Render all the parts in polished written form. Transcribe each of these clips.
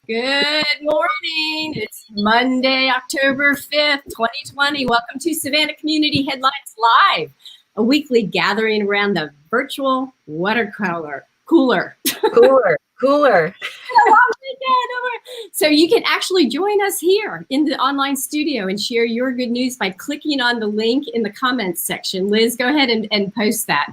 Good morning. It's Monday, October 5th, 2020. Welcome to Savannah Community Headlines Live, a weekly gathering around the virtual watercooler. Cooler. So you can actually join us here in the online studio and share your good news by clicking on the link in the comments section. Liz, go ahead and post that.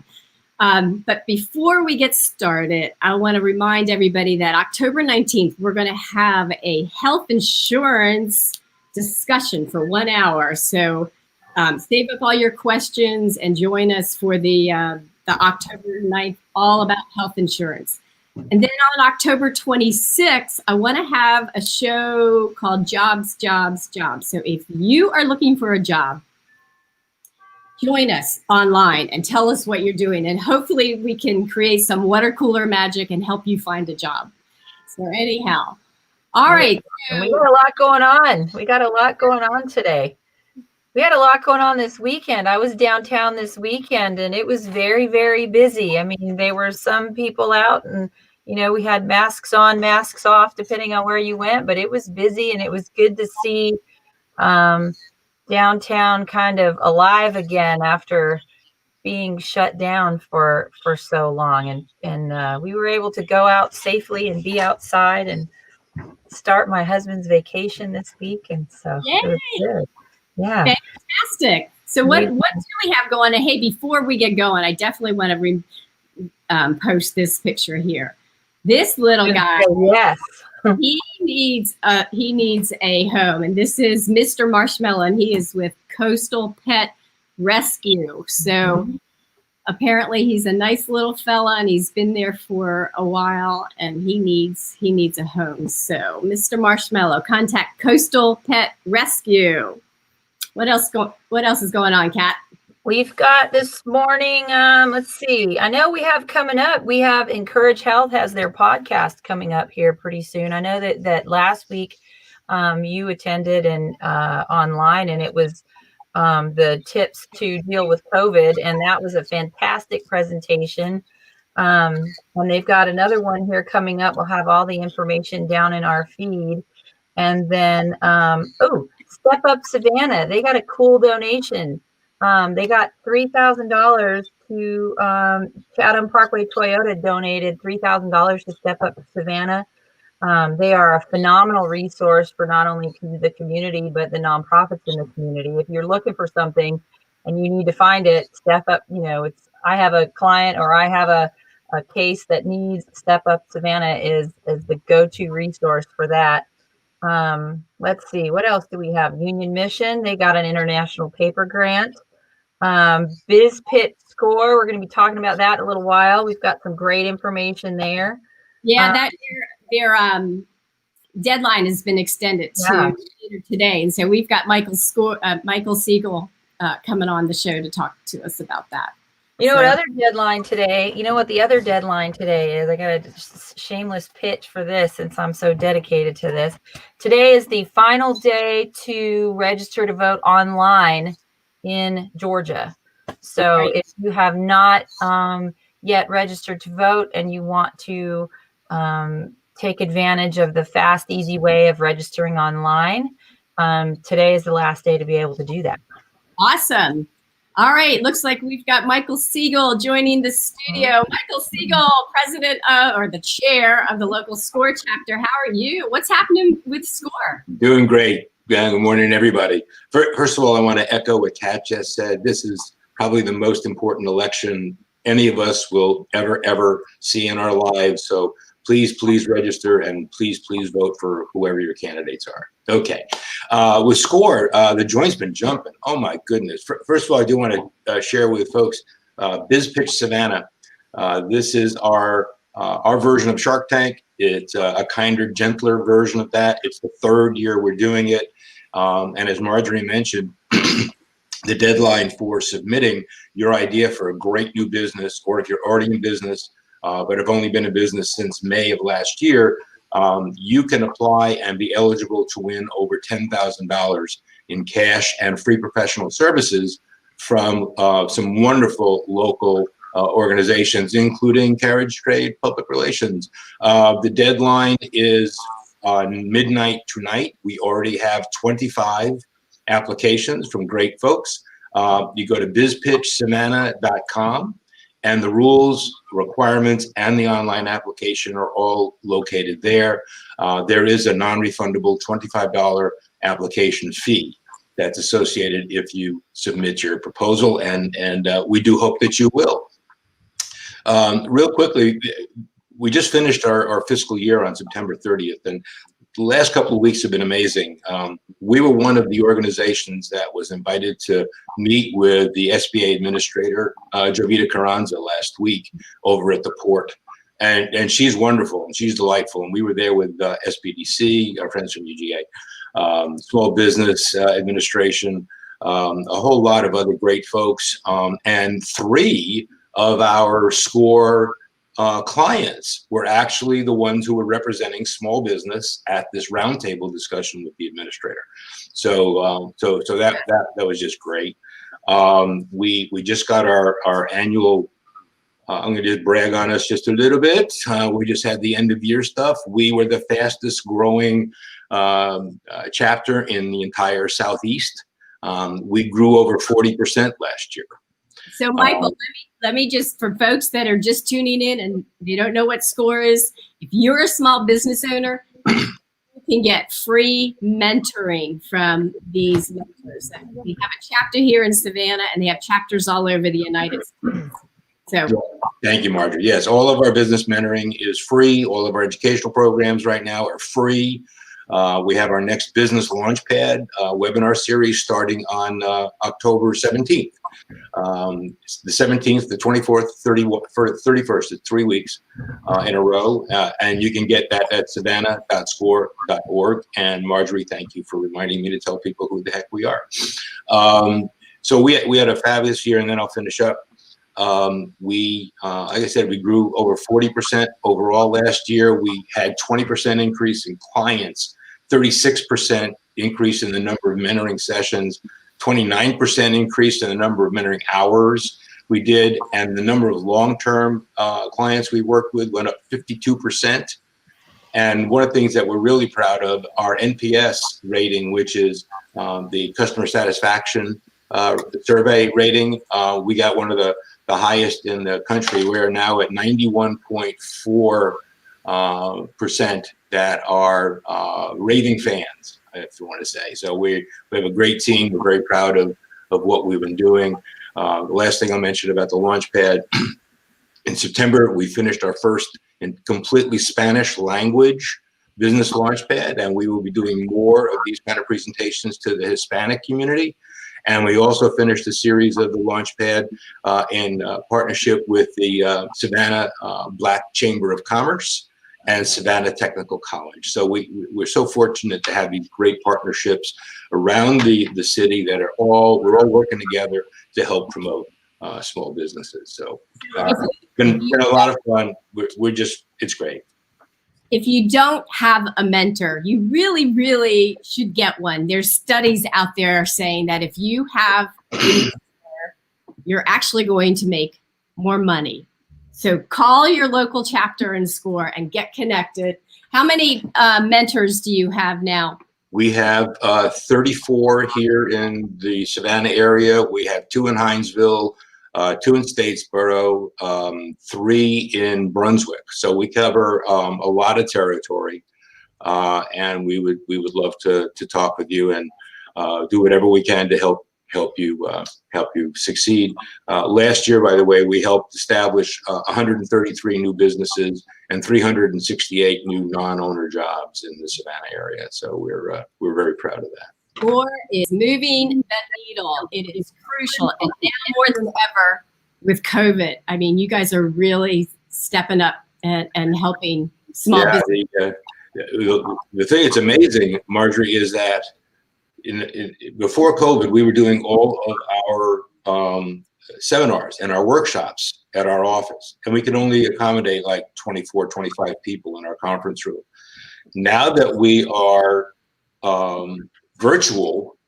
But before we get started, I want to remind everybody that October 19th, we're going to have a health insurance discussion for 1 hour. So save up all your questions and join us for the October 9th, all about health insurance. And then on October 26th, I want to have a show called Jobs, Jobs, Jobs. So if you are looking for a job, join us online and tell us what you're doing. And hopefully we can create some water cooler magic and help you find a job. So anyhow, all right. We got a lot going on. We got a lot going on today. We had a lot going on this weekend. I was downtown this weekend and it was very, very busy. I mean, there were some people out and, you know, we had masks on, masks off, depending on where you went, but it was busy and it was good to see downtown kind of alive again after being shut down for so long. And we were able to go out safely and be outside and start my husband's vacation this week. And so it was good. Yeah. Fantastic. So what do we have going on? Hey, before we get going, I definitely want to post this picture here. This little guy. Yes. He needs a home, and this is Mr. Marshmallow, and he is with Coastal Pet Rescue. So apparently he's a nice little fella, and he's been there for a while, and he needs a home. So Mr. Marshmallow, contact Coastal Pet Rescue. What else is going on, Kat? We've got this morning, let's see. I know we have coming up, we have Encourage Health has their podcast coming up here pretty soon. I know that last week you attended and online, and it was the tips to deal with COVID. And that was a fantastic presentation. And they've got another one here coming up. We'll have all the information down in our feed. And then, Step Up Savannah, they got a cool donation. They got $3,000 to Chatham Parkway Toyota donated $3,000 to Step Up Savannah. They are a phenomenal resource for not only the community, but the nonprofits in the community. If you're looking for something and you need to find it, Step Up, I have a client or I have a case that needs Step Up Savannah is the go-to resource for that. Let's see, what else do we have? Union Mission, they got an international paper grant. Biz Pit Score, we're going to be talking about that in a little while. We've got some great information there. Yeah, their deadline has been extended to later today, and so we've got Michael Segal coming on the show to talk to us about that. You know what other deadline today? You know what the other deadline today is? I got a shameless pitch for this since I'm so dedicated to this. Today is the final day to register to vote online in Georgia. So if you have not yet registered to vote and you want to take advantage of the fast, easy way of registering online, today is the last day to be able to do that. Awesome. All right, looks like we've got Michael Segal joining the studio. Michael Segal, president or the chair of the local SCORE chapter. How are you? What's happening with SCORE? Doing great. Good morning, everybody. First of all, I want to echo what Kat just said. This is probably the most important election any of us will ever see in our lives. So please register and please vote for whoever your candidates are. Okay. With SCORE, the joint's been jumping. Oh my goodness. First of all, I do want to share with folks Biz Pitch Savannah. This is our version of Shark Tank. It's a kinder, gentler version of that. It's the third year we're doing it. And as Marjorie mentioned, the deadline for submitting your idea for a great new business, or if you're already in business, but have only been in business since May of last year, you can apply and be eligible to win over $10,000 in cash and free professional services from some wonderful local organizations, including Carriage Trade Public Relations. The deadline is on midnight tonight. We already have 25 applications from great folks. You go to bizpitchsavannah.com, and the rules, requirements, and the online application are all located there. There is a non-refundable $25 application fee that's associated if you submit your proposal, and we do hope that you will. Real quickly, we just finished our fiscal year on September 30th, and the last couple of weeks have been amazing. We were one of the organizations that was invited to meet with the SBA administrator, Jovita Carranza, last week over at the port. And she's wonderful and she's delightful. And we were there with SBDC, our friends from UGA, Small Business Administration, a whole lot of other great folks, and 3 of our SCORE clients were actually the ones who were representing small business at this roundtable discussion with the administrator. So that was just great. We just got our annual. I'm going to just brag on us just a little bit. We just had the end of year stuff. We were the fastest growing chapter in the entire Southeast. We grew over 40% last year. So Michael, let me just, for folks that are just tuning in and they don't know what SCORE is, if you're a small business owner, you can get free mentoring from these mentors. We have a chapter here in Savannah and they have chapters all over the United States. So thank you, Marjorie. Yes, all of our business mentoring is free. All of our educational programs right now are free. We have our next business launchpad webinar series starting on October 17th. The 17th, the 24th, 31st, it's 3 weeks in a row. And you can get that at savannah.score.org. And Marjorie, thank you for reminding me to tell people who the heck we are. So we had a fabulous year, and then I'll finish up. Like I said, we grew over 40% overall last year. We had 20% increase in clients, 36% increase in the number of mentoring sessions, 29% increase in the number of mentoring hours we did, and the number of long-term clients we worked with went up 52%. And one of the things that we're really proud of, our NPS rating, which is the customer satisfaction survey rating, we got one of the highest in the country. We're now at 91.4% that are raving fans, if you want to say. So we have a great team. We're very proud of what we've been doing. The last thing I'll mention about the Launchpad, in September, we finished our first in completely Spanish language business Launchpad, and we will be doing more of these kind of presentations to the Hispanic community. And we also finished a series of the Launchpad in partnership with the Savannah Black Chamber of Commerce and Savannah Technical College. So we're so fortunate to have these great partnerships around the city that we're all working together to help promote small businesses. So it's been a lot of fun. It's great. If you don't have a mentor, you really, really should get one. There's studies out there saying that if you have a mentor, you're actually going to make more money. So call your local chapter and SCORE and get connected. How many mentors do you have now? We have 34 here in the Savannah area. We have 2 in Hinesville, 2 in Statesboro, 3 in Brunswick. So we cover a lot of territory, and we would love to talk with you and do whatever we can to help you succeed. Last year, by the way, we helped establish 133 new businesses and 368 new non-owner jobs in the Savannah area. So we're very proud of that. SCORE is moving the needle. It is crucial, and now more than ever with COVID. I mean, you guys are really stepping up and helping small business. The thing that's amazing, Marjorie, is that before COVID, we were doing all of our seminars and our workshops at our office, and we could only accommodate like 24, 25 people in our conference room. Now that we are virtual,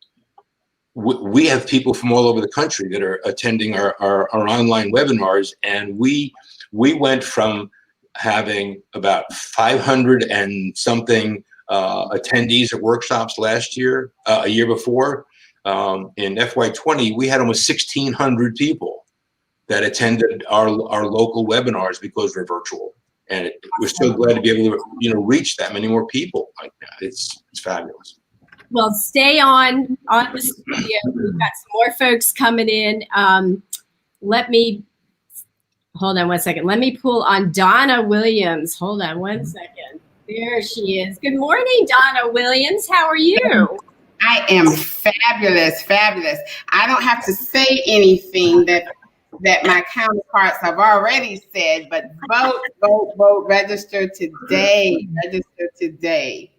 we have people from all over the country that are attending our online webinars, and we went from having about 500 and something attendees at workshops last year, a year before. In FY20, we had almost 1,600 people that attended our local webinars because we're virtual. And we're so glad to be able to, reach that many more people like that. It's fabulous. Well, stay on the studio. We've got some more folks coming in. Hold on one second. Let me pull on Donna Williams. Hold on one second. There she is. Good morning, Donna Williams. How are you? I am fabulous, fabulous. I don't have to say anything that my counterparts have already said, but vote, register today. Register today.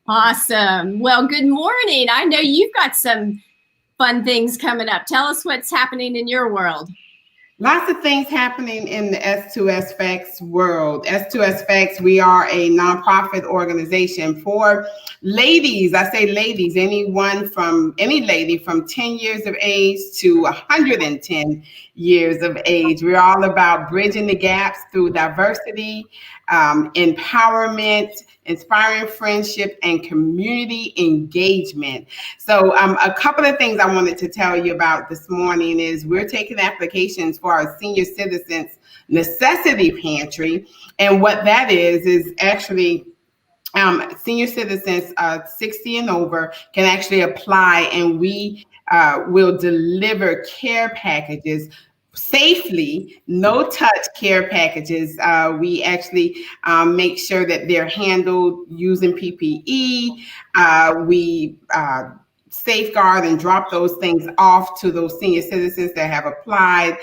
Awesome. Well, good morning. I know you've got some fun things coming up. Tell us what's happening in your world. Lots of things happening in the S2S Facts world. S2S Facts, we are a nonprofit organization for ladies. I say ladies, any lady from 10 years of age to 110 years of age. We're all about bridging the gaps through diversity, empowerment, inspiring friendship, and community engagement. So a couple of things I wanted to tell you about this morning is we're taking applications for our senior citizens necessity pantry. And what that is actually senior citizens 60 and over can actually apply, and we will deliver care packages safely, no touch care packages. We actually make sure that they're handled using PPE. We safeguard and drop those things off to those senior citizens that have applied.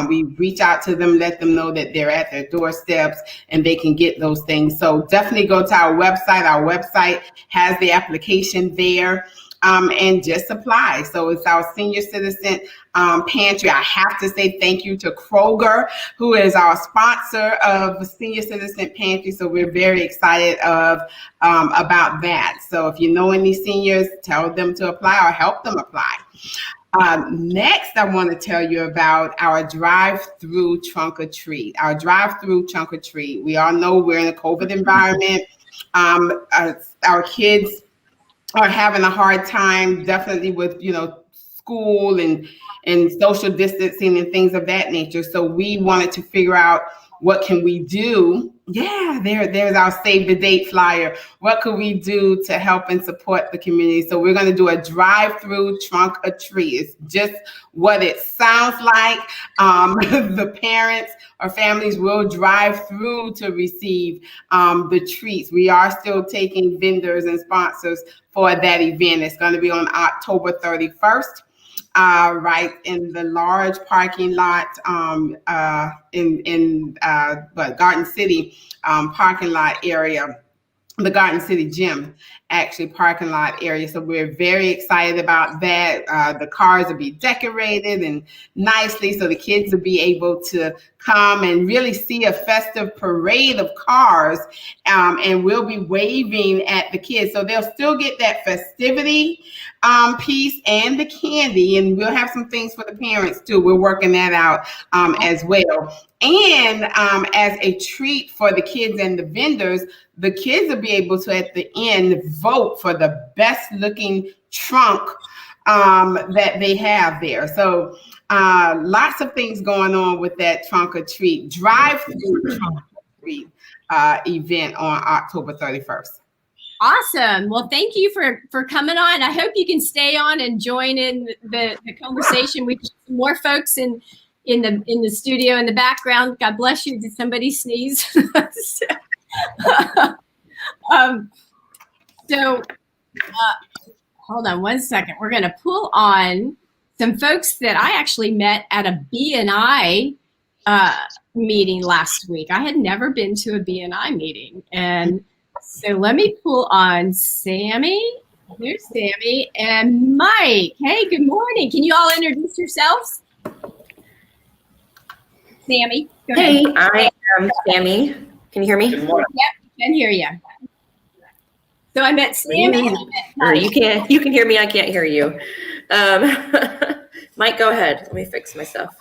We reach out to them, let them know that they're at their doorsteps and they can get those things. So definitely go to our website. Our website has the application there. And just apply. So it's our senior citizen pantry. I have to say thank you to Kroger, who is our sponsor of the Senior Citizen Pantry. So we're very excited about that. So if you know any seniors, tell them to apply or help them apply. Next, I want to tell you about our drive-through trunk or treat. Our drive-through trunk or treat. We all know we're in a COVID environment. Our kids are having a hard time, definitely with school and social distancing and things of that nature. So we wanted to figure out what can we do. Yeah, there's our save the date flyer. What could we do to help and support the community? So we're going to do a drive-through trunk or treat. It's just what it sounds like. The parents or families will drive through to receive the treats. We are still taking vendors and sponsors for that event. It's going to be on October 31st. Right in the large parking lot in Garden City parking lot area, the Garden City Gym, actually parking lot area. So we're very excited about that. The cars will be decorated and nicely, so the kids will be able to come and really see a festive parade of cars, and we'll be waving at the kids. So they'll still get that festivity piece and the candy, and we'll have some things for the parents too. We're working that out as well. And as a treat for the kids and the vendors, the kids will be able to, at the end, vote for the best looking trunk that they have there. So lots of things going on with that trunk or treat, drive-through trunk or treat event on October 31st. Awesome. Well, thank you for coming on. I hope you can stay on and join in the conversation. We've got some more folks in the studio in the background. God bless you. Did somebody sneeze? Hold on one second. We're going to pull on some folks that I actually met at a BNI meeting last week. I had never been to a BNI meeting. And so let me pull on Sammy. There's Sammy and Mike. Hey, good morning. Can you all introduce yourselves? Sammy, go ahead. Hey, I am Sammy. Can you hear me? Yep, can hear you. So I met Sammy. You can hear me. I can't hear you. Mike, go ahead. Let me fix my stuff.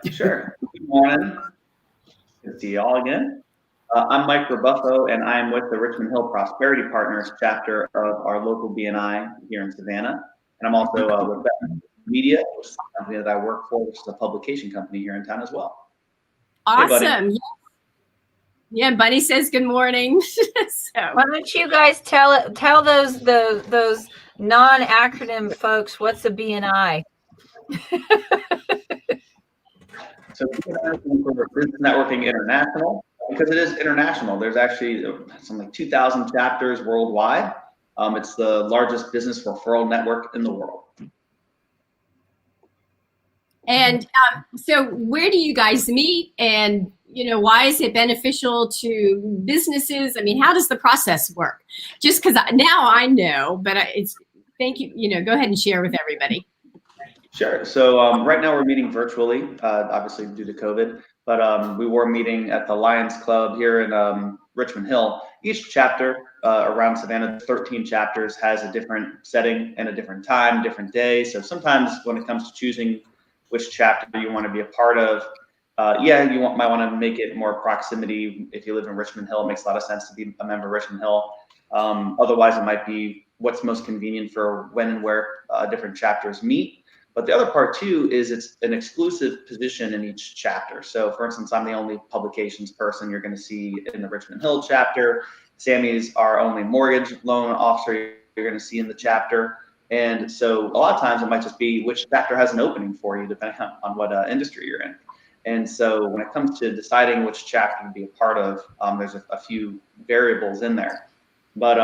Sure. Good morning. Good to see you all again. I'm Mike Rebuffo, and I'm with the Richmond Hill Prosperity Partners chapter of our local BNI here in Savannah. And I'm also with Bethany Media, which is a company that I work for, which is a publication company here in town as well. Awesome. Hey, yeah, Bunny says good morning. So why don't you guys tell those non-acronym folks what's a BNI? So BNI stands for Business Networking International, because it is international. There's actually something like 2,000 chapters worldwide. It's the largest business referral network in the world. And so where do you guys meet, and why is it beneficial to businesses? I mean, how does the process work? Just because now I know, but thank you. Go ahead and share with everybody. Sure. So right now we're meeting virtually, obviously due to COVID, but we were meeting at the Lions Club here in Richmond Hill. Each chapter around Savannah, 13 chapters, has a different setting and a different time, different day. So sometimes when it comes to choosing which chapter you want to be a part of, you might want to make it more proximity. If you live in Richmond Hill, it makes a lot of sense to be a member of Richmond Hill. Otherwise, it might be what's most convenient for when and where different chapters meet. But the other part too is it's an exclusive position in each chapter. So for instance, I'm the only publications person you're going to see in the Richmond Hill chapter. Sammy's our only mortgage loan officer you're going to see in the chapter. And so a lot of times it might just be which chapter has an opening for you, depending on what industry you're in. And so when it comes to deciding which chapter to be a part of, there's a few variables in there. But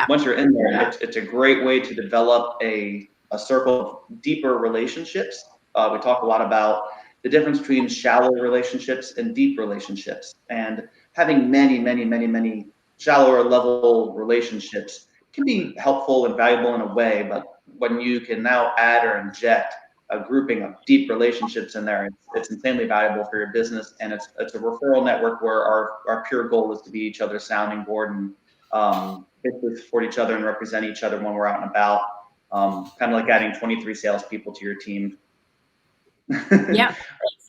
once you're in there, it's a great way to develop a circle of deeper relationships. We talk a lot about the difference between shallow relationships and deep relationships. And having many shallower level relationships can be helpful and valuable in a way, but when you can now add or inject a grouping of deep relationships in there, it's insanely valuable for your business. And it's a referral network where our pure goal is to be each other's sounding board and basically support each other and represent each other when we're out and about. Kind of like adding 23 salespeople to your team. Yeah,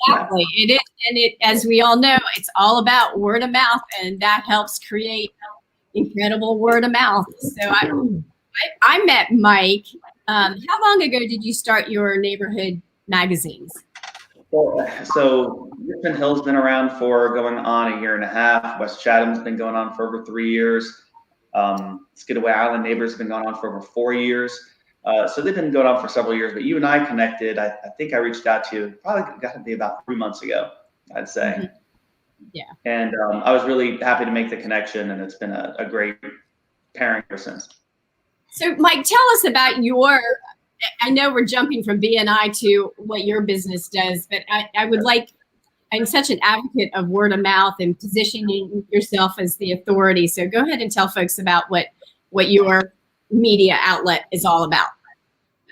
exactly. It is, and as we all know, it's all about word of mouth, and that helps create incredible word of mouth. So I met Mike. How long ago did you start your neighborhood magazines? Well, so Richmond Hill's been around for going on 1.5 years. West Chatham's been going on for over 3 years. Skidaway Island Neighbors have been going on for over 4 years. So they've been going on for several years, but you and I connected. I think I reached out to you probably got to be about 3 months ago, I'd say. Mm-hmm. Yeah. And I was really happy to make the connection, and it's been a great pairing ever since. So Mike, tell us about I know we're jumping from BNI to what your business does, but I would like, I'm such an advocate of word of mouth and positioning yourself as the authority. So go ahead and tell folks about what your media outlet is all about.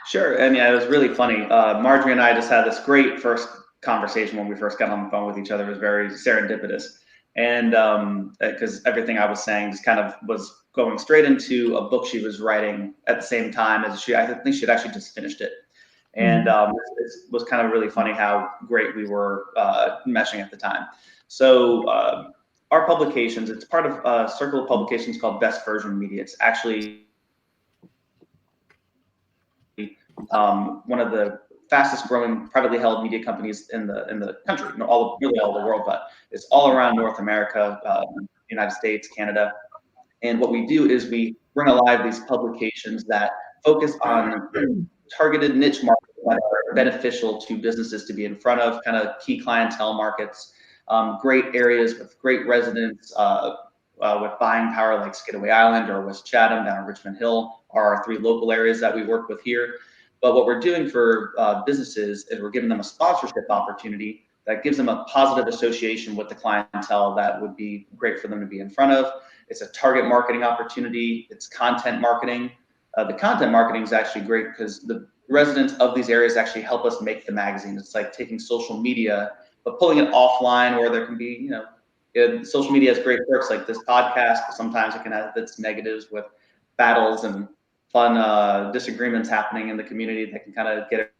Sure. And yeah, it was really funny. Marjorie and I just had this great first conversation when we first got on the phone with each other. It was very serendipitous. And because everything I was saying just kind of was going straight into a book she was writing at the same time as I think she'd actually just finished it. And it was kind of really funny how great we were meshing at the time. So our publications, it's part of a circle of publications called Best Version Media. It's actually one of the fastest growing privately held media companies in the country, really all the world, but it's all around North America, United States, Canada. And what we do is we bring alive these publications that focus on targeted niche markets that are beneficial to businesses to be in front of, kind of key clientele markets, great areas with great residents with buying power like Skidaway Island or West Chatham down in Richmond Hill are our 3 local areas that we work with here. But what we're doing for businesses is we're giving them a sponsorship opportunity that gives them a positive association with the clientele that would be great for them to be in front of. It's a target marketing opportunity. It's content marketing. The content marketing is actually great because the residents of these areas actually help us make the magazine. It's like taking social media, but pulling it offline where there can be, social media has great perks like this podcast, but sometimes it can have its negatives with battles and fun disagreements happening in the community that can kind of get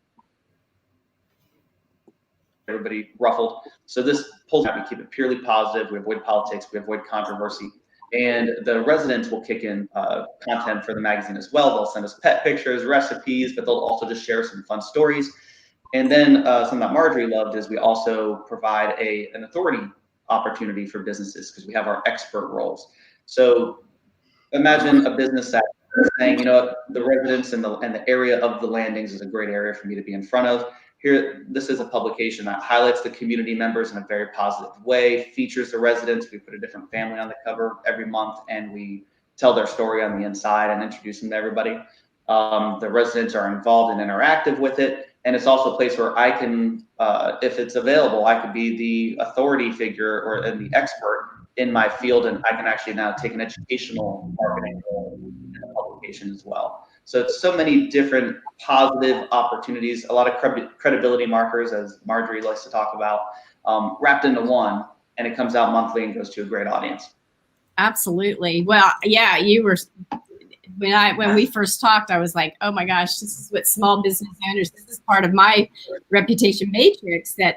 everybody ruffled. So this pulls out, we keep it purely positive. We avoid politics, we avoid controversy. And the residents will kick in content for the magazine as well. They'll send us pet pictures, recipes, but they'll also just share some fun stories. And then something that Marjorie loved is we also provide an authority opportunity for businesses because we have our expert roles. So imagine a business that is saying, you know, the residents and the area of the landings is a great area for me to be in front of. Here, this is a publication that highlights the community members in a very positive way, features the residents. We put a different family on the cover every month, and we tell their story on the inside and introduce them to everybody. The residents are involved and interactive with it. And it's also a place where I can, if it's available, I could be the authority figure or the expert in my field, and I can actually now take an educational marketing role in the publication as well. So it's so many different positive opportunities, a lot of credibility markers, as Marjorie likes to talk about, wrapped into one, and it comes out monthly and goes to a great audience. Absolutely. Well, yeah, you were, when we first talked, I was like, oh my gosh, this is what small business owners, this is part of my reputation matrix that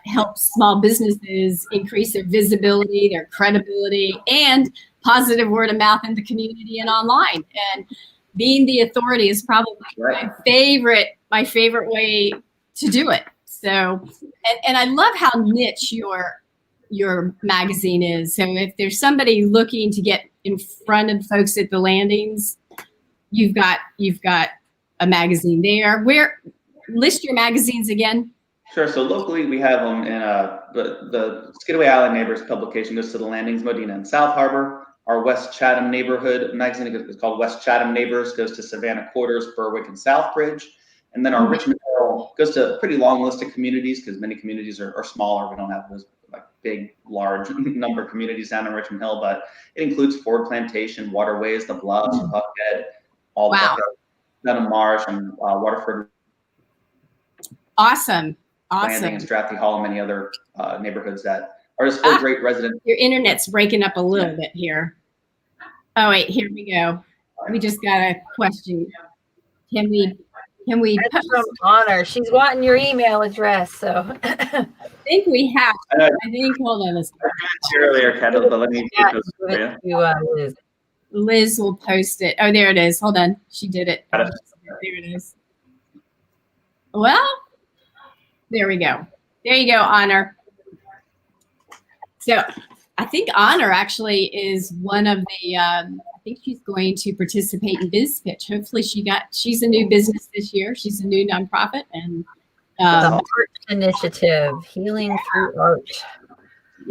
helps small businesses increase their visibility, their credibility, and positive word of mouth in the community and online. And being the authority is probably my favorite way to do it. So, and I love how niche your magazine is. So if there's somebody looking to get in front of folks at the landings, you've got a magazine there. Where, list your magazines again? Sure. So locally, we have them in the Skidaway Island Neighbors publication goes to the landings, Modena and South Harbor. Our West Chatham neighborhood magazine is called West Chatham Neighbors, goes to Savannah Quarters, Berwick, and Southbridge. And then our Richmond Hill goes to a pretty long list of communities because many communities are smaller. We don't have those like big, large number of communities down in Richmond Hill, but it includes Ford Plantation, Waterways, the Bluffs, Buckhead, all the Dunham Marsh, and Waterford. Awesome. Landing and Strathy Hall, and many other neighborhoods that are just full of great residents. Your internet's breaking up a little bit here. Oh wait, here we go. We just got a question. Can we That's from Honor. She's wanting your email address, so I think we have. I think, hold on a second. Earlier, Kendall, but let me get those for you. Liz. Liz will post it. Oh, there it is. Hold on. She did it. There it is. Well, there we go. There you go, Honor. So I think Honor actually is one of the, I think she's going to participate in Biz Pitch. Hopefully she's a new business this year. She's a new nonprofit. And the art initiative, Healing Through Art.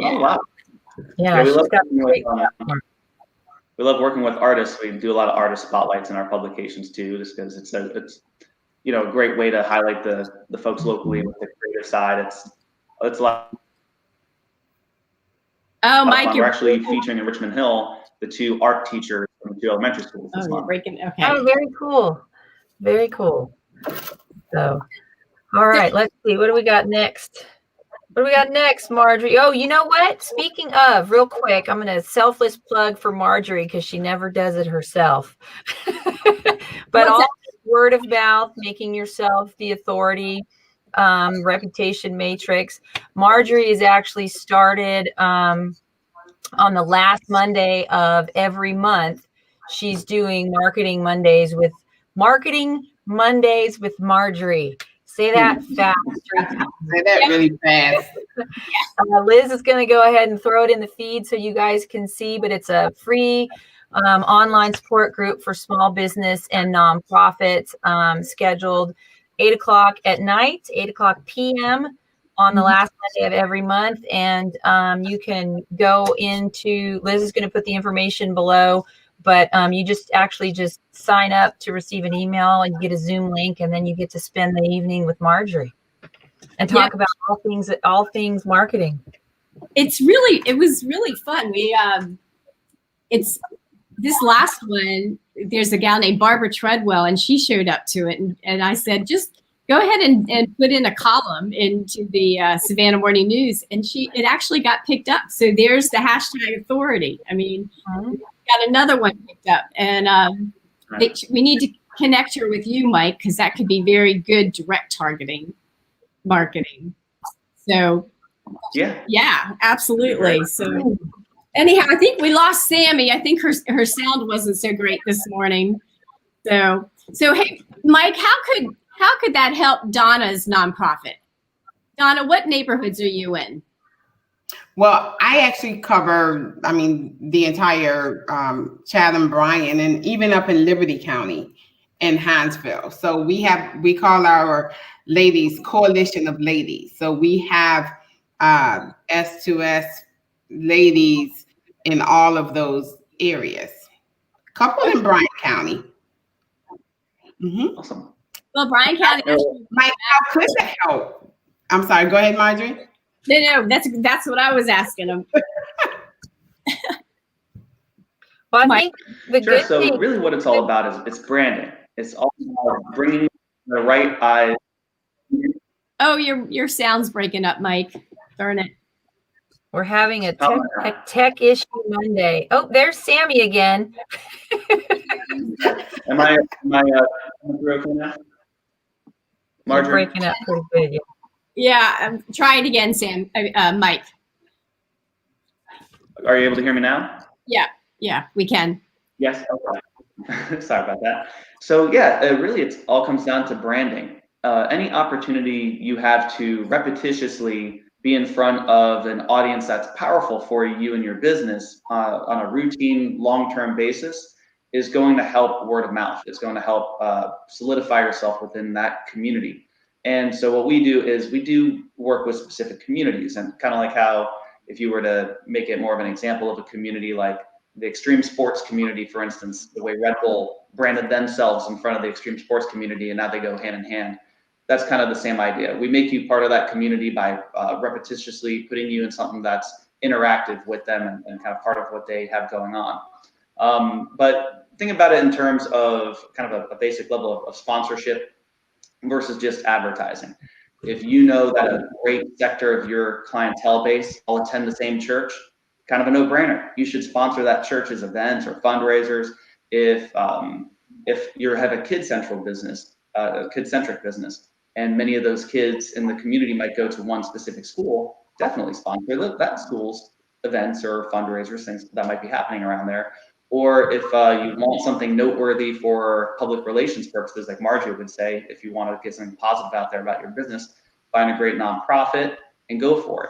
Oh, wow. Yeah, we love we love working with artists. We do a lot of artist spotlights in our publications too, just because it's a great way to highlight the folks locally with the creative side. It's a lot. Oh, Mike, we're actually featuring in Richmond Hill the two art teachers from the two elementary schools this month. Okay. Oh, very cool. Very cool. So, all right, let's see. What do we got next? Marjorie? Oh, you know what? Speaking of, real quick, I'm going to selfless plug for Marjorie because she never does it herself. But all word of mouth, making yourself the authority, reputation matrix. Marjorie has actually started on the last Monday of every month. She's doing Marketing Mondays with Marjorie. Say that fast. Say that really fast. Liz is going to go ahead and throw it in the feed so you guys can see, but it's a free online support group for small business and nonprofits, scheduled 8 o'clock at night, 8 o'clock p.m. on the last Monday of every month. And you can go into, Liz is going to put the information below, but you just sign up to receive an email and you get a Zoom link, and then you get to spend the evening with Marjorie and talk about all things marketing. It was really fun. It's this last one, there's a gal named Barbara Treadwell, and she showed up to it. And I said, just go ahead and put in a column into the Savannah Morning News. And it actually got picked up. So there's the hashtag authority. I mean, we got another one picked up. And we need to connect her with you, Mike, because that could be very good direct targeting marketing. So Yeah. absolutely. So anyhow, I think we lost Sammy. I think her sound wasn't so great this morning. So hey, Mike, how could that help Donna's nonprofit? Donna, what neighborhoods are you in? Well, I actually cover, the entire Chatham, Bryan, and even up in Liberty County in Hinesville. So we call our ladies Coalition of Ladies. So we have S2S ladies in all of those areas. Couple in Bryan County. Awesome. Well, Bryan County. Mike, how could that help? I'm sorry. Go ahead, Marjorie. No, that's what I was asking them. Well, I think the Sure. good So thing. really what it's all about is it's branding. It's all about bringing the right eyes. Oh, your sound's breaking up, Mike. Darn it. We're having a tech issue Monday. Oh, there's Sammy again. Am I through okay now? You're Marjorie? breaking up pretty good. Yeah, try it again, Mike. Are you able to hear me now? Yeah, we can. Yes. Okay. Sorry about that. So yeah, really it all comes down to branding. Any opportunity you have to repetitiously be in front of an audience that's powerful for you and your business on a routine, long-term basis is going to help word of mouth. It's going to help solidify yourself within that community. And so what we do is we do work with specific communities, and kind of like how if you were to make it more of an example of a community like the extreme sports community, for instance, the way Red Bull branded themselves in front of the extreme sports community, and now they go hand in hand. That's kind of the same idea. We make you part of that community by repetitiously putting you in something that's interactive with them and kind of part of what they have going on. But think about it in terms of kind of a basic level of sponsorship versus just advertising. If you know that a great sector of your clientele base all attend the same church, kind of a no-brainer. You should sponsor that church's events or fundraisers. If you have a kid-centric business, and many of those kids in the community might go to one specific school, definitely sponsor that school's events or fundraisers, things that might be happening around there. Or if you want something noteworthy for public relations purposes, like Marjorie would say, if you want to get something positive out there about your business, find a great nonprofit and go for it.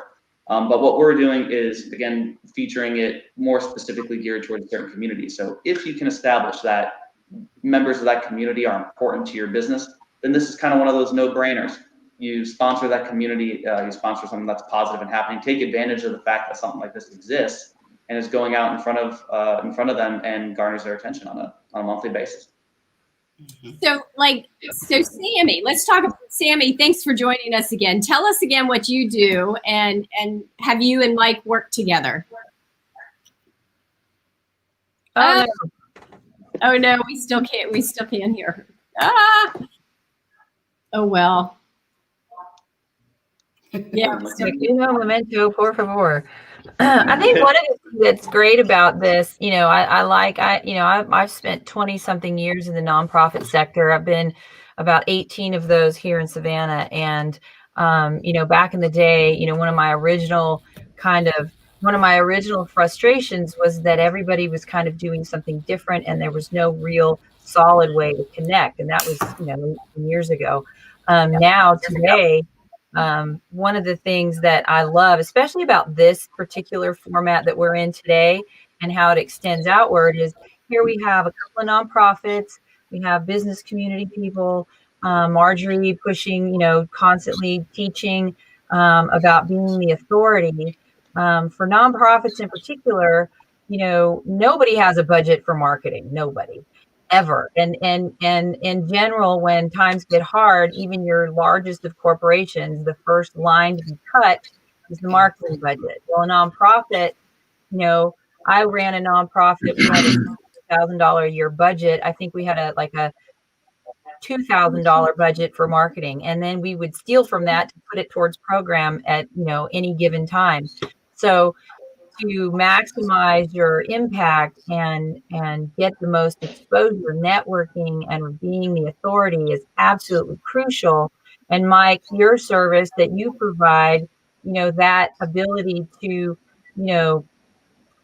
But what we're doing is, again, featuring it more specifically geared towards certain communities. So if you can establish that members of that community are important to your business, then this is kind of one of those no-brainers. You sponsor that community, you sponsor something that's positive and happening, take advantage of the fact that something like this exists and is going out in front of them and garners their attention on a monthly basis. So Sammy, let's talk about Sammy. Thanks for joining us again. Tell us again what you do, and have you and Mike worked together? Oh, no, we still can't hear her. Oh well. Yeah. Memento, por favor. I think one of the things that's great about this, I've spent 20 something years in the nonprofit sector. I've been about 18 of those here in Savannah. And, back in the day, one of my original frustrations was that everybody was kind of doing something different and there was no real solid way to connect. And that was, years ago. Now today, one of the things that I love, especially about this particular format that we're in today and how it extends outward, is here we have a couple of nonprofits, we have business community people, Marjorie pushing, constantly teaching about being the authority. For nonprofits in particular, nobody has a budget for marketing, nobody. Ever. And in general, when times get hard, even your largest of corporations, the first line to be cut is the marketing budget. Well, a nonprofit, I ran a nonprofit, we had a $1,000 a year budget. I think we had a $2,000 budget for marketing. And then we would steal from that to put it towards program at, any given time. So to maximize your impact and get the most exposure, networking and being the authority is absolutely crucial. And Mike, your service that you provide that ability to,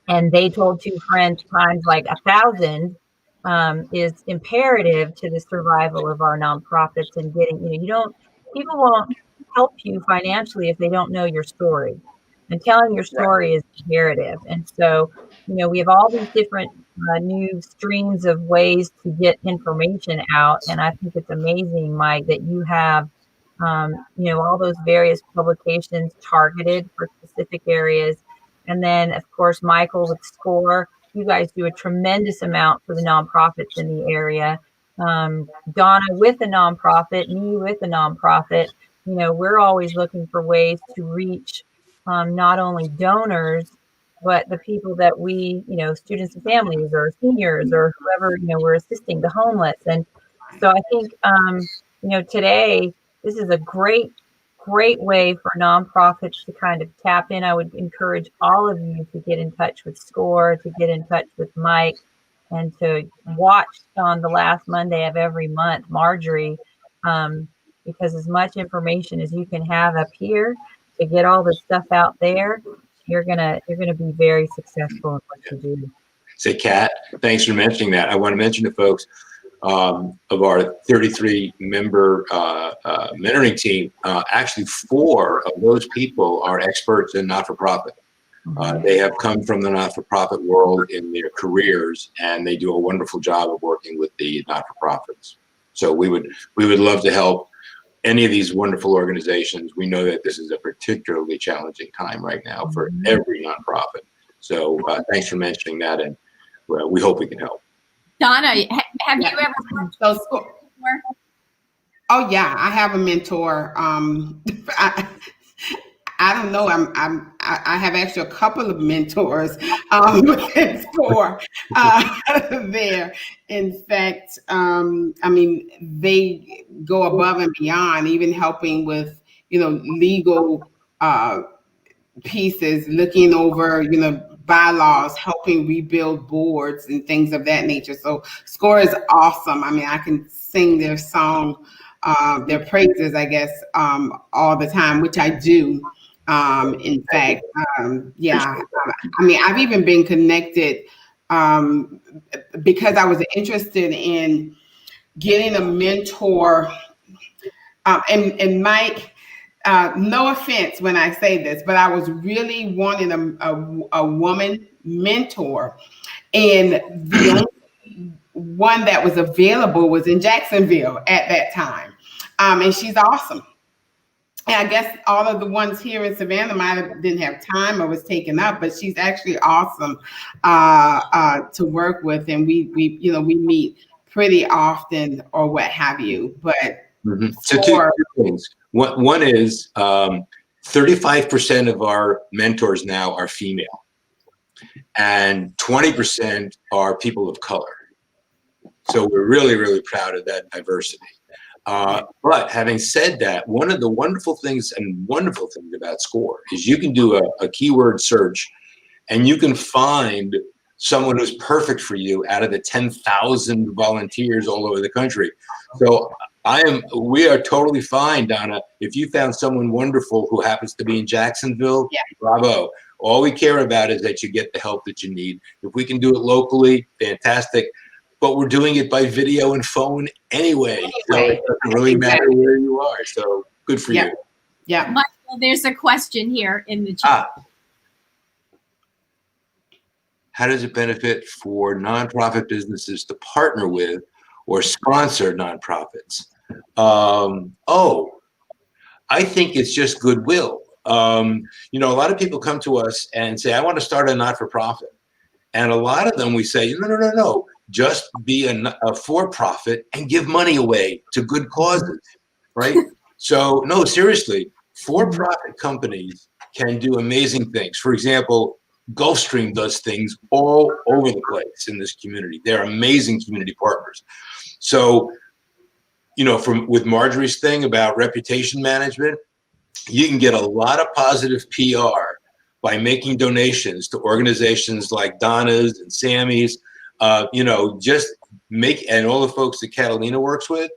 and they told two friends times like 1,000 is imperative to the survival of our nonprofits and getting, people won't help you financially if they don't know your story. And telling your story is imperative. And so, we have all these different new streams of ways to get information out. And I think it's amazing, Mike, that you have, all those various publications targeted for specific areas. And then, of course, Michael with SCORE, you guys do a tremendous amount for the nonprofits in the area. Donna with a nonprofit, me with a nonprofit, we're always looking for ways to reach not only donors, but the people that we, students and families or seniors or whoever, we're assisting, the homeless. And so I think, today, this is a great way for nonprofits to kind of tap in. I would encourage all of you to get in touch with SCORE, to get in touch with Mike, and to watch on the last Monday of every month, Marjorie, because as much information as you can have up here to get all the stuff out there, you're gonna be very successful in what you do. Say, Kat, thanks for mentioning that. I want to mention to folks of our 33-member mentoring team, actually 4 of those people are experts in not-for-profit. They have come from the not-for-profit world in their careers, and they do a wonderful job of working with the not-for-profits. So we would love to help any of these wonderful organizations. We know that this is a particularly challenging time right now for every nonprofit. So thanks for mentioning that, and we hope we can help. Donna, have you ever worked with SCORE? Oh yeah, I have a mentor. I don't know. I have actually a couple of mentors for there. In fact, they go above and beyond, even helping with legal pieces, looking over bylaws, helping rebuild boards and things of that nature. So SCORE is awesome. I can sing their song, their praises, I guess, all the time, which I do. In fact, I've even been connected because I was interested in getting a mentor. And Mike, no offense when I say this, but I was really wanting a woman mentor, and the only one that was available was in Jacksonville at that time, and she's awesome. And I guess all of the ones here in Savannah didn't have time or was taken up, but she's actually awesome to work with, and we meet pretty often or what have you. But so two things. One is 35% of our mentors now are female, and 20% are people of color. So we're really, really proud of that diversity. But having said that, one of the wonderful things about SCORE is you can do a keyword search, and you can find someone who's perfect for you out of the 10,000 volunteers all over the country. So we are totally fine, Donna. If you found someone wonderful who happens to be in Jacksonville, bravo. All we care about is that you get the help that you need. If we can do it locally, fantastic. But we're doing it by video and phone anyway. So it doesn't really matter where you are. So good for you. Yeah. Michael, there's a question here in the chat. How does it benefit for nonprofit businesses to partner with or sponsor nonprofits? I think it's just goodwill. A lot of people come to us and say, I want to start a not-for-profit. And a lot of them we say, no. Just be a for-profit and give money away to good causes, right? So no, seriously, for-profit companies can do amazing things. For example, Gulfstream does things all over the place in this community. They're amazing community partners. So, with Marjorie's thing about reputation management, you can get a lot of positive PR by making donations to organizations like Donna's and Sammy's. And all the folks that Catalina works with,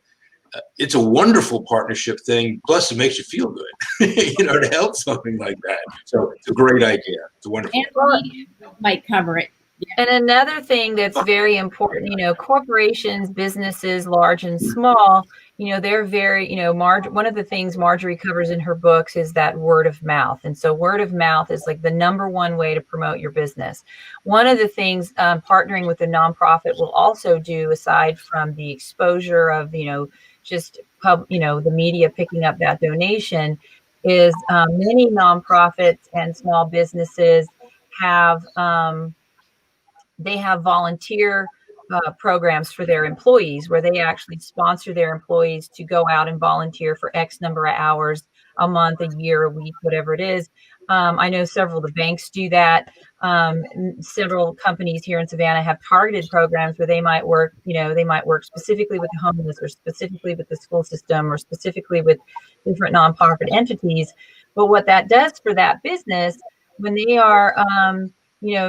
it's a wonderful partnership thing. Plus, it makes you feel good, to help something like that. So it's a great idea. It's a wonderful. And media might cover it. And another thing that's very important, corporations, businesses, large and small, they're very, one of the things Marjorie covers in her books is that word of mouth. And so word of mouth is like the number one way to promote your business. One of the things partnering with a nonprofit will also do, aside from the exposure of, just the media picking up that donation, is many nonprofits and small businesses have they have volunteer programs for their employees where they actually sponsor their employees to go out and volunteer for X number of hours a month, a year, a week, whatever it is. I know several of the banks do that. Several companies here in Savannah have targeted programs where they might work specifically with the homeless or specifically with the school system or specifically with different nonprofit entities. But what that does for that business when they are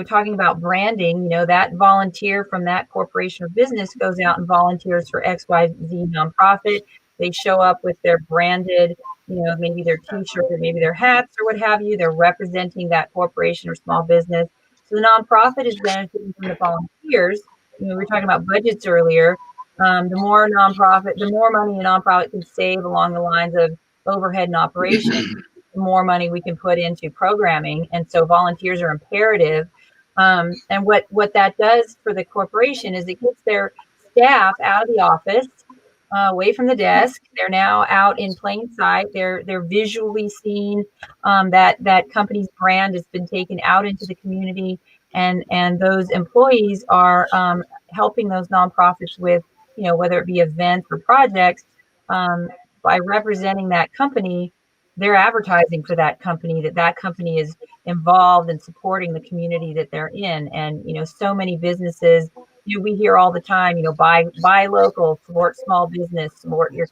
talking about branding, that volunteer from that corporation or business goes out and volunteers for XYZ nonprofit. They show up with their branded, maybe their t-shirt or maybe their hats or what have you. They're representing that corporation or small business. So the nonprofit is benefiting from the volunteers. We were talking about budgets earlier. The more money a nonprofit can save along the lines of overhead and operation, the more money we can put into programming. And so volunteers are imperative. And what that does for the corporation is it gets their staff out of the office, away from the desk. They're now out in plain sight. They're visually seen. That company's brand has been taken out into the community, and those employees are helping those nonprofits with, whether it be events or projects, by representing that company. They're advertising for that company, that company is involved in supporting the community that they're in. And, so many businesses, we hear all the time, buy local, support small business, support your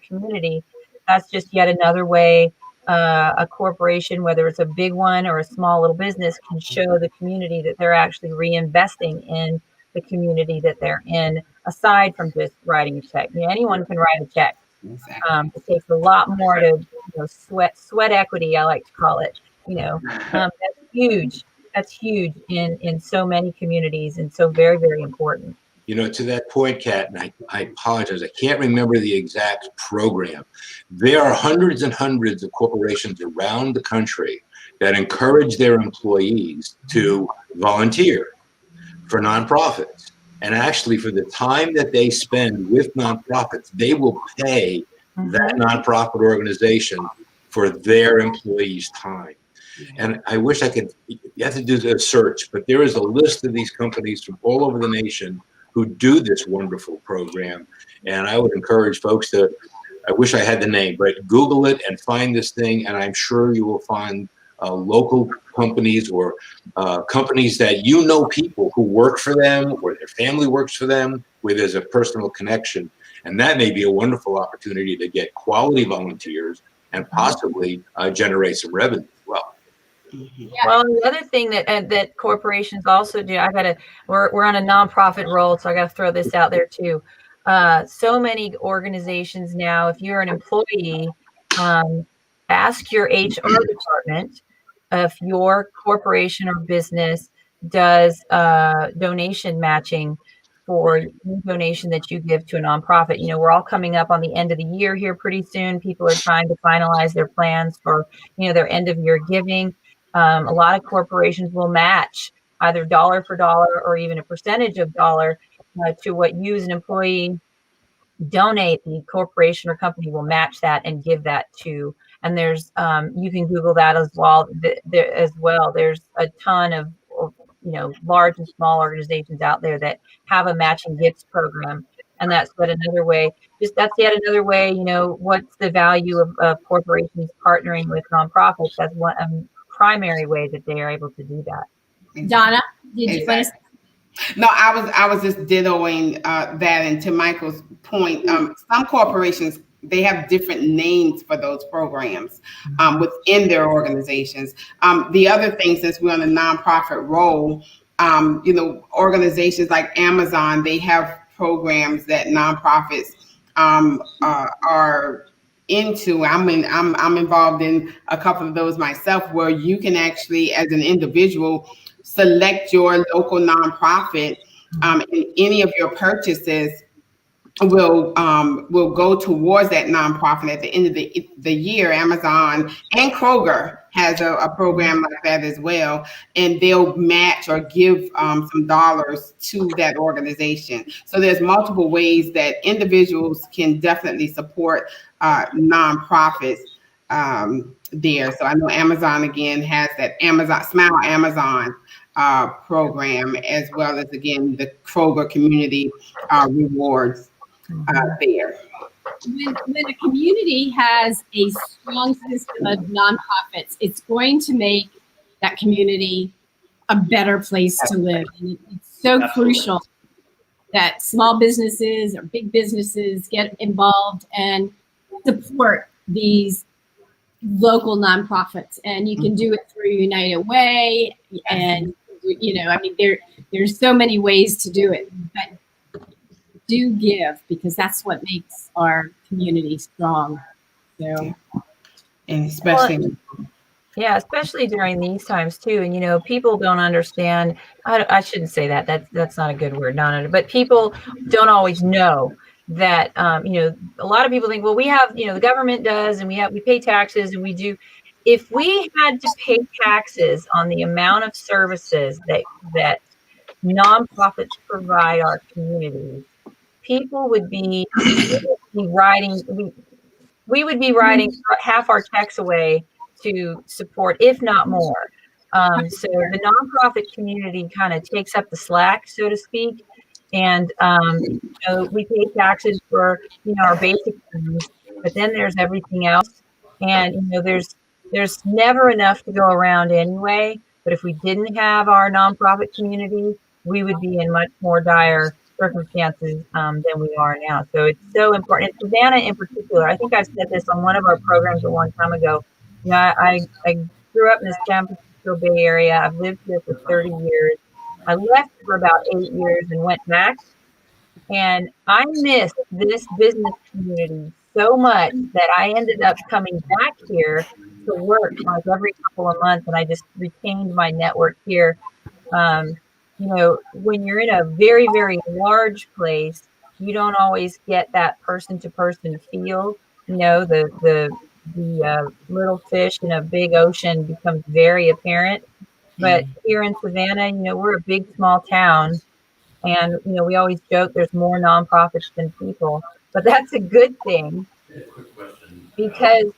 community. That's just yet another way a corporation, whether it's a big one or a small little business, can show the community that they're actually reinvesting in the community that they're in, aside from just writing a check. Anyone can write a check. Exactly. It takes a lot more to sweat equity, I like to call it. That's huge. That's huge in so many communities and so very, very important. To that point, Kat, and I apologize, I can't remember the exact program. There are hundreds and hundreds of corporations around the country that encourage their employees to volunteer for nonprofits. And actually, for the time that they spend with nonprofits, they will pay that nonprofit organization for their employees' time. And I wish I could, you have to do a search, but there is a list of these companies from all over the nation who do this wonderful program. And I would encourage folks I wish I had the name, but Google it and find this thing. And I'm sure you will find local companies or companies that people who work for them or their family works for them, where there's a personal connection. And that may be a wonderful opportunity to get quality volunteers and possibly generate some revenue as well. Yeah. Well, the other thing that corporations also do, we're on a nonprofit roll, so I got to throw this out there too. So many organizations now, if you're an employee, ask your HR department if your corporation or business does donation matching for any donation that you give to a nonprofit. We're all coming up on the end of the year here pretty soon. People are trying to finalize their plans for, their end of year giving. A lot of corporations will match either dollar for dollar or even a percentage of dollar to what you as an employee donate. The corporation or company will match that and give that to. And there's you can Google that as well. There's a ton of large and small organizations out there that have a matching gifts program, and that's yet another way. What's the value of corporations partnering with nonprofits? That's one primary way that they are able to do that. Donna, did you want to? No, I was just dittoing that. And to Michael's point, some corporations, they have different names for those programs within their organizations. The other thing, since we're on a nonprofit role, organizations like Amazon, they have programs that nonprofits are into. I'm involved in a couple of those myself, where you can actually, as an individual, select your local nonprofit, and any of your purchases will go towards that nonprofit at the end of the year. Amazon and Kroger has a program like that as well, and they'll match or give some dollars to that organization. So there's multiple ways that individuals can definitely support nonprofits there. So I know Amazon again has that Smile Amazon program, as well as again the Kroger community rewards there. When a community has a strong system of nonprofits, it's going to make that community a better place to live. And it's so crucial that small businesses or big businesses get involved and support these local nonprofits. And you can do it through United Way, and there's so many ways to do it. But do give, because that's what makes our community strong. So, and especially, especially during these times too. And people don't understand. I shouldn't say that. That's not a good word. But people don't always know that. A lot of people think, well, we have, the government does, and we pay taxes, and we do. If we had to pay taxes on the amount of services that nonprofits provide our communities, people would be writing. We would be writing half our checks away to support, if not more. So the nonprofit community kind of takes up the slack, so to speak, and we pay taxes for our basic things, but then there's everything else, and there's never enough to go around anyway. But if we didn't have our nonprofit community, we would be in much more dire circumstances than we are now. So it's so important. And Savannah in particular, I think I've said this on one of our programs a long time ago. I grew up in the San Francisco Bay Area. I've lived here for 30 years. I left for about 8 years and went back. And I missed this business community so much that I ended up coming back here to work like every couple of months, and I just retained my network here. When you're in a very, very large place, you don't always get that person-to-person feel. The little fish in a big ocean becomes very apparent. But here in Savannah, we're a big, small town, and we always joke there's more nonprofits than people, but that's a good thing because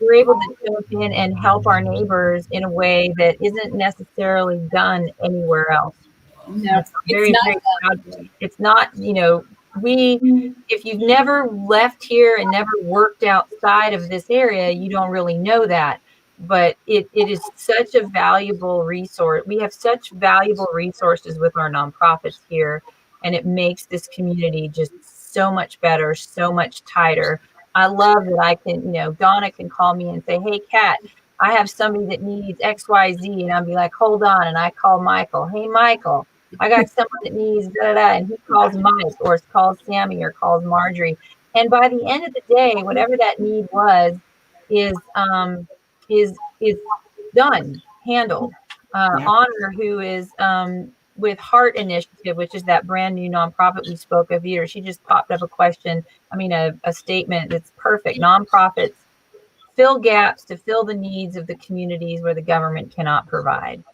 we're able to jump in and help our neighbors in a way that isn't necessarily done anywhere else. No, it's not, if you've never left here and never worked outside of this area, you don't really know that. But it is such a valuable resource. We have such valuable resources with our nonprofits here, and it makes this community just so much better, so much tighter. I love that I can, Donna can call me and say, hey, Kat, I have somebody that needs X, Y, Z. And I'll be like, hold on. And I call Michael. Hey, Michael, I got someone that needs da-da-da. And he calls Mike, or calls Sammy, or calls Marjorie. And by the end of the day, whatever that need was, is done, handled. Honor, who is with Heart Initiative, which is that brand new nonprofit we spoke of here, she just popped up a statement that's perfect. Nonprofits fill gaps to fill the needs of the communities where the government cannot provide.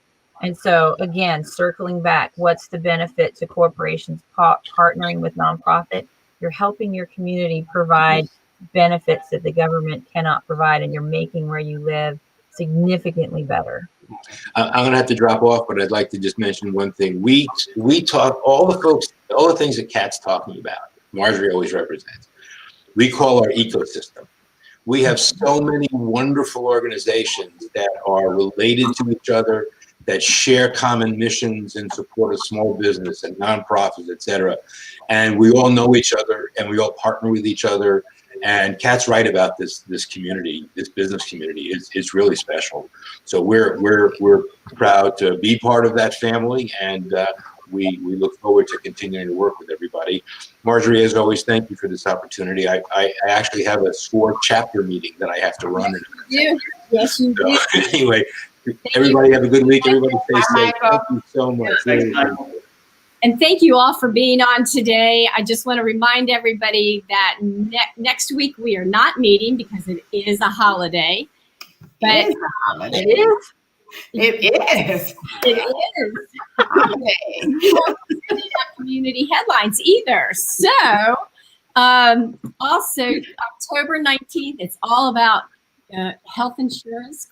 And so again, circling back, what's the benefit to corporations partnering with nonprofit? You're helping your community provide benefits that the government cannot provide, and you're making where you live significantly better. I'm going to have to drop off, but I'd like to just mention one thing. We talk, all the things that Kat's talking about, Marjorie always represents, we call our ecosystem. We have so many wonderful organizations that are related to each other, that share common missions in support of small business and nonprofits, et cetera. And we all know each other, and we all partner with each other. And Kat's right about this community, this business community is really special. So we're proud to be part of that family, and we look forward to continuing to work with everybody. Marjorie, as always, thank you for this opportunity. I actually have a SCORE chapter meeting that I have to run. Yes, you do. So, anyway, everybody have a good week. Everybody stay safe. Thank you so much. Thanks, Really Michael. appreciate it. And thank you all for being on today. I just want to remind everybody that next week we are not meeting because it is a holiday. But It is a holiday. It is. It is. it is. Holiday. We won't be sending out community headlines either. So, also October 19th, it's all about health insurance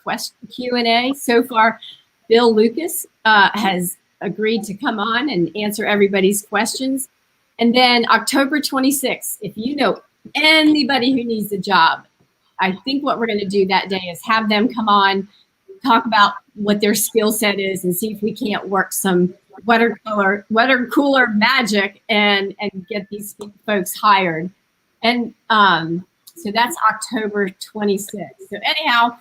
Q&A. So far, Bill Lucas has agreed to come on and answer everybody's questions. And then October 26th, if you know anybody who needs a job, I think what we're going to do that day is have them come on, talk about what their skill set is, and see if we can't work some watercooler magic and get these folks hired. And so that's October 26th. So anyhow,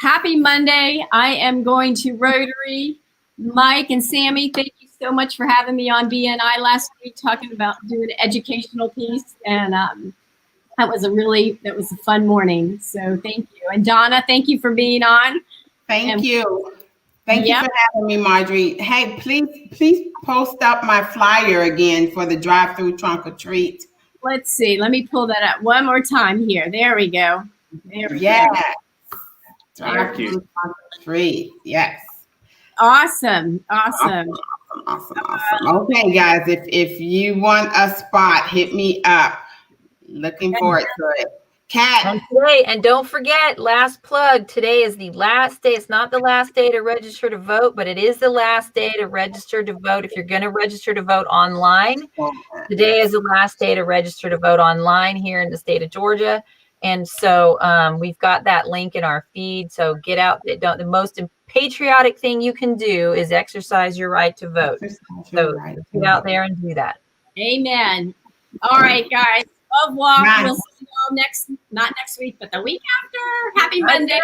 happy Monday. I am going to Rotary. Mike and Sammy, thank you so much for having me on BNI last week, talking about doing an educational piece. And that was a fun morning. So thank you. And Donna, thank you for being on. Thank you. Thank you for having me, Marjorie. Hey, please post up my flyer again for the drive-through trunk or treat. Let's see. Let me pull that up one more time here. There we go. There we Yeah. go. Drive-through trunk or treat. Yes. Awesome. Awesome. Okay, guys, if you want a spot, hit me up. Looking forward to it. Kat. And don't forget, last plug, today is the last day. It's not the last day to register to vote, but it is the last day to register to vote. If you're going to register to vote online, today is the last day to register to vote online here in the state of Georgia. And so we've got that link in our feed. So get out. The most patriotic thing you can do is exercise your right to vote. So get out there and do that. Amen. All right, guys. Au revoir. Nice. We'll see you all not next week, but the week after. Happy Monday.